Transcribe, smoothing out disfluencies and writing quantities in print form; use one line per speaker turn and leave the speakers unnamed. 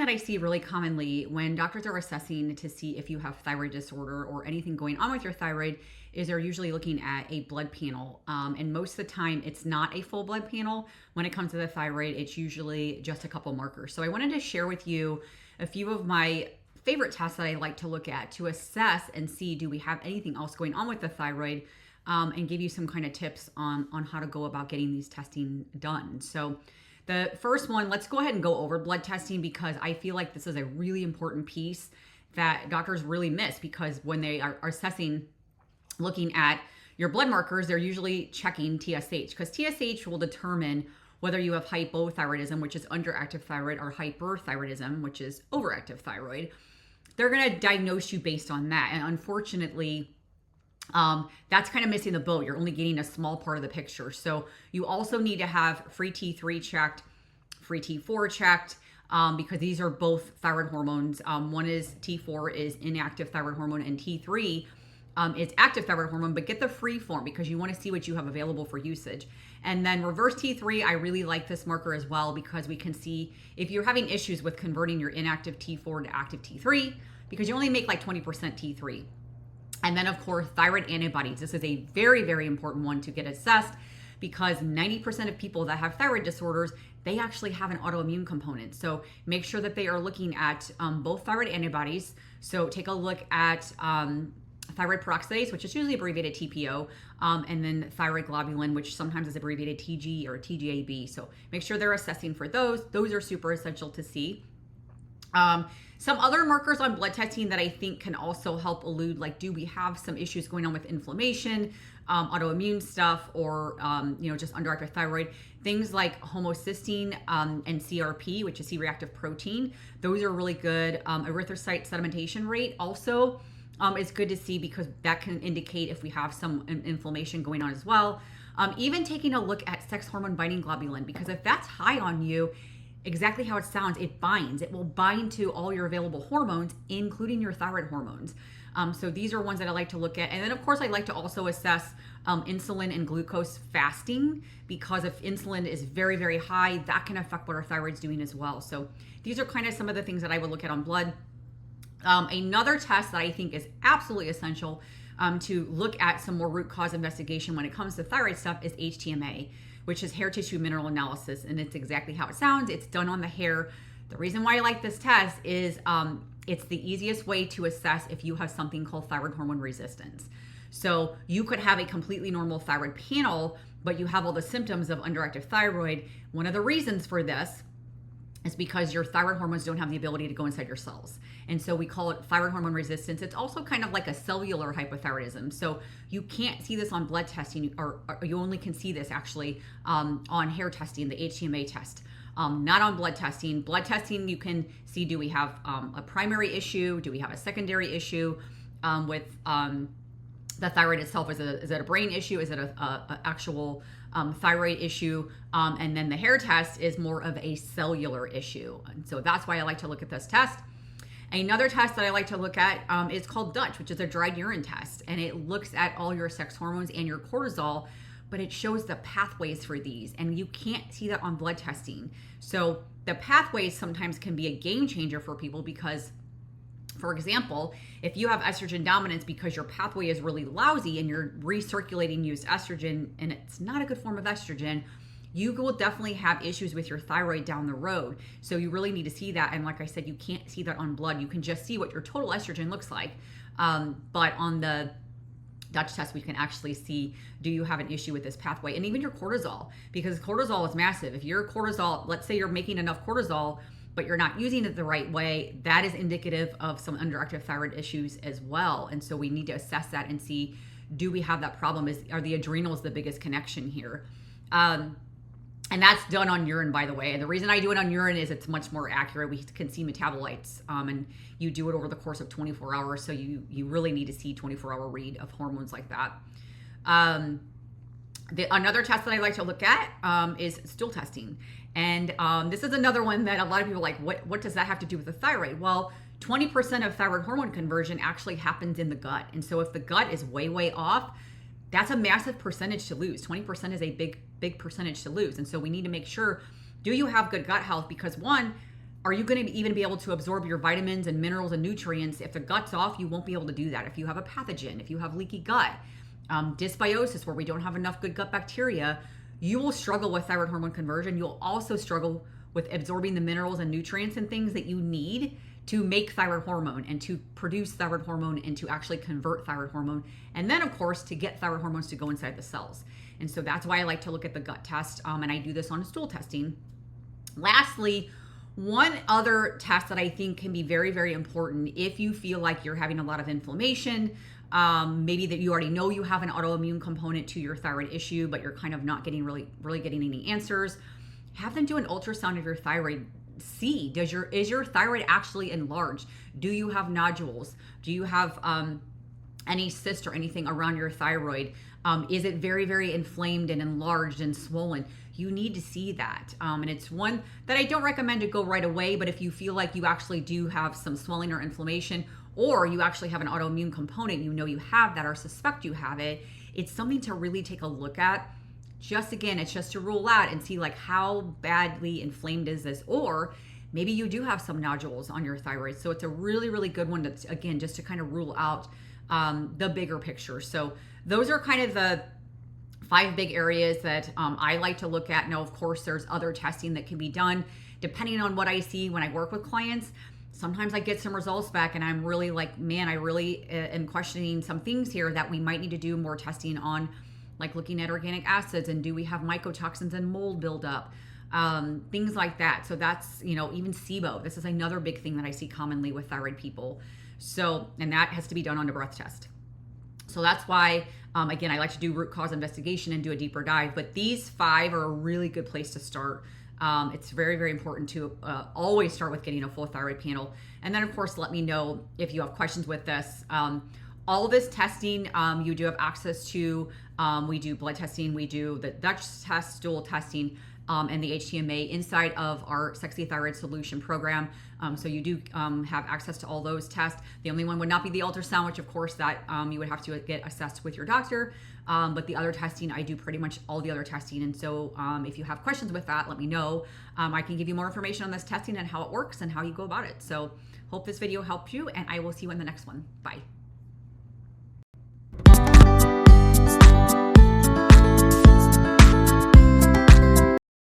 that I see really commonly when doctors are assessing to see if you have thyroid disorder or anything going on with your thyroid is they're usually looking at a blood panel. And most of the time, it's not a full blood panel. When it comes to the thyroid, it's usually just a couple markers. So I wanted to share with you a few of my favorite tests that I like to look at to assess and see, do we have anything else going on with the thyroid, and give you some kind of tips on how to go about getting these testing done. So the first one, let's go ahead and go over blood testing, because I feel like this is a really important piece that doctors really miss, because when they are assessing, looking at your blood markers, they're usually checking TSH, because TSH will determine whether you have hypothyroidism, which is underactive thyroid, or hyperthyroidism, which is overactive thyroid. They're going to diagnose you based on that. And unfortunately, that's kind of missing the boat. You're only getting a small part of the picture. So you also need to have free T3 checked, free T4 checked, because these are both thyroid hormones. One is T4 is inactive thyroid hormone, and T3 is active thyroid hormone, but get the free form because you want to see what you have available for usage. And then reverse T3, I really like this marker as well, because we can see if you're having issues with converting your inactive T4 to active T3, because you only make like 20% T3. And then, of course, thyroid antibodies. This is a very, very important one to get assessed, because 90% of people that have thyroid disorders, they actually have an autoimmune component. So make sure that they are looking at both thyroid antibodies. So take a look at thyroid peroxidase, which is usually abbreviated TPO, and then thyroid globulin, which sometimes is abbreviated TG or TGAB. So make sure they're assessing for those. Those are super essential to see. Some other markers on blood testing that I think can also help elude, like, do we have some issues going on with inflammation, autoimmune stuff, or just underactive thyroid? Things like homocysteine and CRP, which is C-reactive protein. Those are really good. Erythrocyte sedimentation rate also is good to see, because that can indicate if we have some inflammation going on as well. Even taking a look at sex hormone binding globulin, because if that's high on you, exactly how it sounds, it binds. It will bind to all your available hormones, including your thyroid hormones. So these are ones that I like to look at. And then, of course, I like to also assess insulin and glucose fasting, because if insulin is very, very high, that can affect what our thyroid's doing as well. So these are kind of some of the things that I would look at on blood. Another test that I think is absolutely essential to look at some more root cause investigation when it comes to thyroid stuff is HTMA, which is hair tissue mineral analysis. And it's exactly how it sounds. It's done on the hair. The reason why I like this test is it's the easiest way to assess if you have something called thyroid hormone resistance. So you could have a completely normal thyroid panel, but you have all the symptoms of underactive thyroid. One of the reasons for this is because your thyroid hormones don't have the ability to go inside your cells. And so we call it thyroid hormone resistance. It's also kind of like a cellular hypothyroidism. So you can't see this on blood testing, or you only can see this actually on hair testing, the HTMA test, not on blood testing. Blood testing, you can see, do we have a primary issue? Do we have a secondary issue with the thyroid itself? Is it a brain issue? Is it a actual thyroid issue? And then the hair test is more of a cellular issue. And so that's why I like to look at this test. Another test that I like to look at is called Dutch, which is a dried urine test. And it looks at all your sex hormones and your cortisol, but it shows the pathways for these. And you can't see that on blood testing. So the pathways sometimes can be a game changer for people, because, for example, if you have estrogen dominance because your pathway is really lousy and you're recirculating used estrogen and it's not a good form of estrogen, you will definitely have issues with your thyroid down the road. So you really need to see that. And like I said, you can't see that on blood. You can just see what your total estrogen looks like. But on the Dutch test, we can actually see, do you have an issue with this pathway? And even your cortisol, because cortisol is massive. If your cortisol, let's say you're making enough cortisol, but you're not using it the right way, that is indicative of some underactive thyroid issues as well. And so we need to assess that and see, do we have that problem? Are the adrenals the biggest connection here? And that's done on urine, by the way. And the reason I do it on urine is it's much more accurate. We can see metabolites, and you do it over the course of 24 hours. So you really need to see 24-hour read of hormones like that. Another test that I like to look at is stool testing. And this is another one that a lot of people are like, what does that have to do with the thyroid? Well, 20% of thyroid hormone conversion actually happens in the gut. And so if the gut is way, way off, that's a massive percentage to lose. 20% is a big percentage to lose. And so we need to make sure, do you have good gut health? Because one, Are you going to even be able to absorb your vitamins and minerals and nutrients? If the gut's off, you won't be able to do that. If you have a pathogen, if you have leaky gut, dysbiosis, where we don't have enough good gut bacteria, you will struggle with thyroid hormone conversion. You'll also struggle with absorbing the minerals and nutrients and things that you need to make thyroid hormone and to produce thyroid hormone and to actually convert thyroid hormone. And then, of course, to get thyroid hormones to go inside the cells. And so that's why I like to look at the gut test, and I do this on stool testing. Lastly, one other test that I think can be very, very important if you feel like you're having a lot of inflammation, maybe that you already know you have an autoimmune component to your thyroid issue, but you're kind of not getting really getting any answers. Have them do an ultrasound of your thyroid. See, is your thyroid actually enlarged? Do you have nodules? Do you have any cyst or anything around your thyroid? Is it very, very inflamed and enlarged and swollen? You need to see that. And it's one that I don't recommend to go right away, but if you feel like you actually do have some swelling or inflammation, or you actually have an autoimmune component, you know you have that or suspect you have it, it's something to really take a look at. It's just to rule out and see like how badly inflamed is this, or maybe you do have some nodules on your thyroid. So it's a really, really good one to, again, just to kind of rule out the bigger picture. So those are kind of the 5 big areas that I like to look at. Now, of course, there's other testing that can be done depending on what I see when I work with clients. Sometimes I get some results back and I'm really like, man, I really am questioning some things here that we might need to do more testing on, like looking at organic acids and do we have mycotoxins and mold buildup, things like that. So that's, even SIBO. This is another big thing that I see commonly with thyroid people. So, and that has to be done on a breath test. So that's why, again, I like to do root cause investigation and do a deeper dive. But these 5 are a really good place to start. It's very, very important to always start with getting a full thyroid panel. And then, of course, let me know if you have questions with this. All of this testing, you do have access to. We do blood testing. We do the Dutch test, stool testing, and the HTMA inside of our Sexy Thyroid Solution program. So you do have access to all those tests. The only one would not be the ultrasound, which of course that you would have to get assessed with your doctor. But the other testing, I do pretty much all the other testing. And so if you have questions with that, let me know. I can give you more information on this testing and how it works and how you go about it. So hope this video helped you, and I will see you in the next one. Bye.